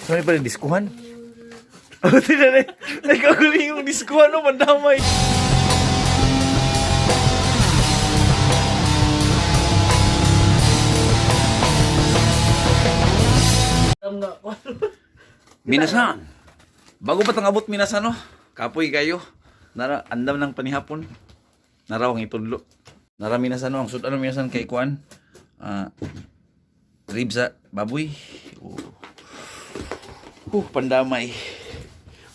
Sorry pa rin, diskuhan. Oh, tinan eh. Nagkaguling yung diskuhan, no? Mandamay. Minasan. Bago pa tang abot minasan, no? Kapoy kayo. Nara, andam ng panihapon. Narawang itudlo. Nara minasan, no? Ang sudan ng minasan kay Kuan. Ribs sa baboy. Pandamay.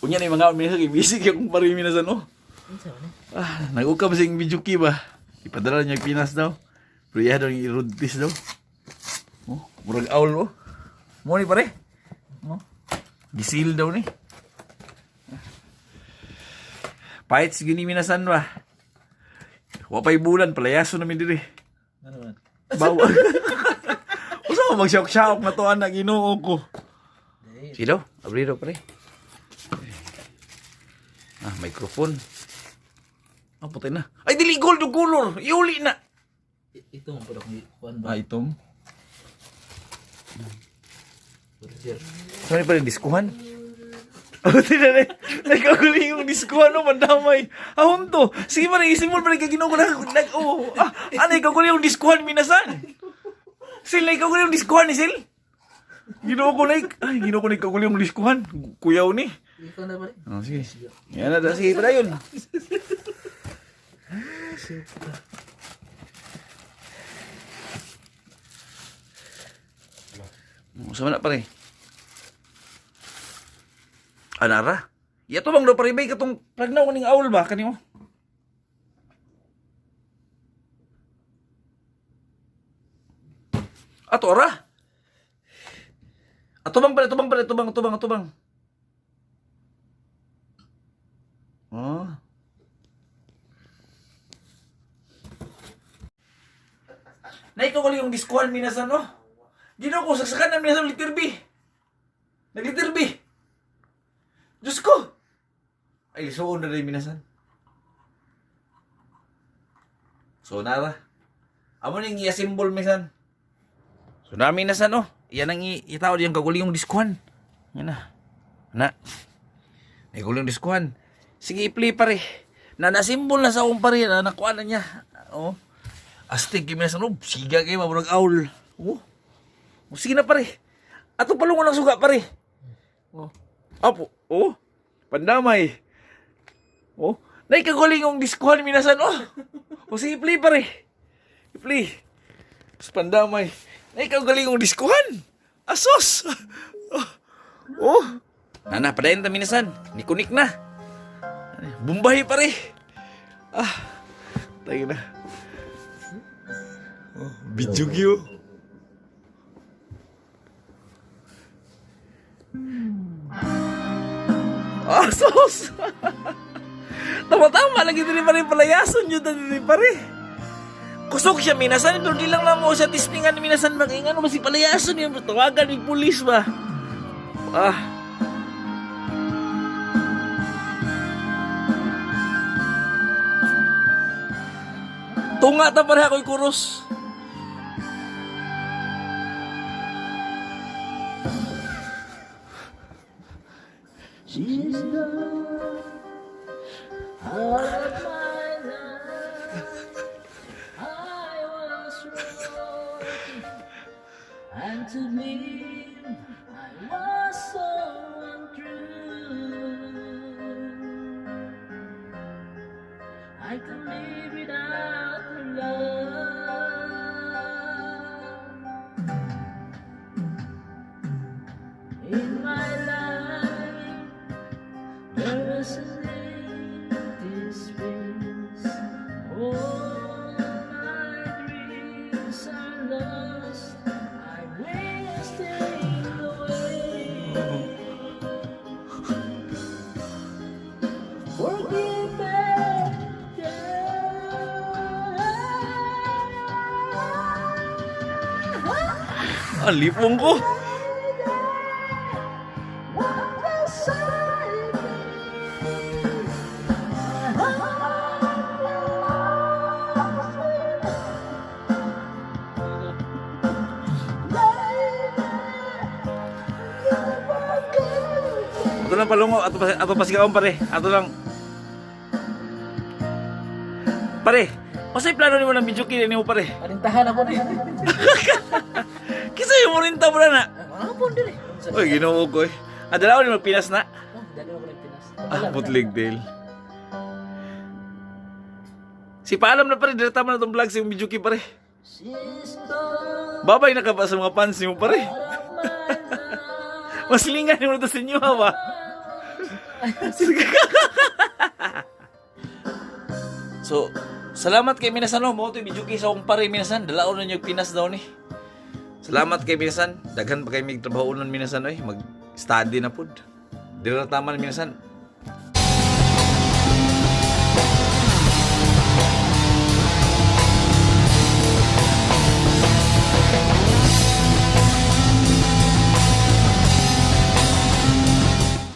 Unya na yung mga minasan, ibisig yung pari minasan, no? Nag-ukam sing bijuki ba? Ipadala niya yung Pinas daw. Pero iya daw yung road piece daw. Murag aul, no? Mo ni pare. Gisil daw ni. Pahit sige ni minasan ba? Wapay bulan, palayaso namin diri. Ano man? Bawa. Usa ko mag-shock-shock na to anak Ginoo ko. Sige daw, abri daw pare. Microphone. Putay na. Ay, dili gold yung color. Iuli na. Ito mo pala kung ba? Item. Sorry pa rin, diskuhan. Oh, tinan eh. Nagkaguling yung diskuhan, no? Mandamay. Ahon to. Sige pa rin, isimol pa rin kaginoo ko na. Ano, ikaguling yung diskuhan, minasan. Sil, ikaguling yung diskuhan ni Sil. Ginoo ko na, ginoo ko na ikaguling yung diskuhan. Kuyaw ni. Ikaw na ba? Oh, sige. Yan na, sige pa yun. Sama na pare. Anara? Yato bang do pare bay katong pragnaw kaning aul ba kanimo? Ato ara? Atubang pare, atubang. Oh. Nay ko yung diskuhan minasan, no? Ginoo ko saksakan na minasan liter B. Nagliter B. Diyos ko. Ay, suon na rin minasan. So, nara. Amo nang i-assemble minasan. So, namin minasan, no? Yan ang itawad yung kaguling yung diskuhan. Yan na. Ay, kaguling yung diskuhan. Sige, i-play pare. Na-assemble na sa akong pare. Nakuha na niya. Oh. Astig, minasan, no? Siga kayo, maburag aul. Oh. Sige na pare. Ato palungo ng suga pare. Apo. Pandamay. Naikaguling yung diskuhan minasan. Sige play pare. Play. Pandamay. Naikaguling yung diskuhan. Asos. Nana, padayin ta minasan. Nikunik na. Bumbahi pare. Tayo na. Bidyugyo. Sos! Tama-tama lagi din pare palayason nyo din pare. Kusok siya minasan ito di lang na mo siya tistingan ni minasan makingan mo si palayason yun tawagan ng pulis ba. Tunga ta pare ako'y kuros. She's the heart of my life. I was wrong, and to live I was so untrue. I could live without her love. In my life there's an empty space. All my dreams are lost. I wasted away. Forgive me, Lipong ko. Ato lang palungo, ato pasigaon pare. Ato lang. Pare, masay plano nimo ng video kini nimo pare. Parintahan ako na. Kisa yung murinta mo na. Ano po dili? Uy, Ginoo ko eh. Adalaw ni magpinas na. Oh, dali ako nagpinas. Ah, putlig del. Si paalam na pare, direta man na itong vlog sa yung video ki pare. Babay na ka ba sa mga fans mo pare? Mas lingan mo ito sa inyo ha ba? So, salamat kay Minasan no. Mo ito yung video ki sa akong pare Minasan. Dalaon na niyo Pinas daw ni. Salamat kay Minasan. Daghan pa kay mig trabaho nun Minasan oy. Mag-study na pud. Direta man Minasan.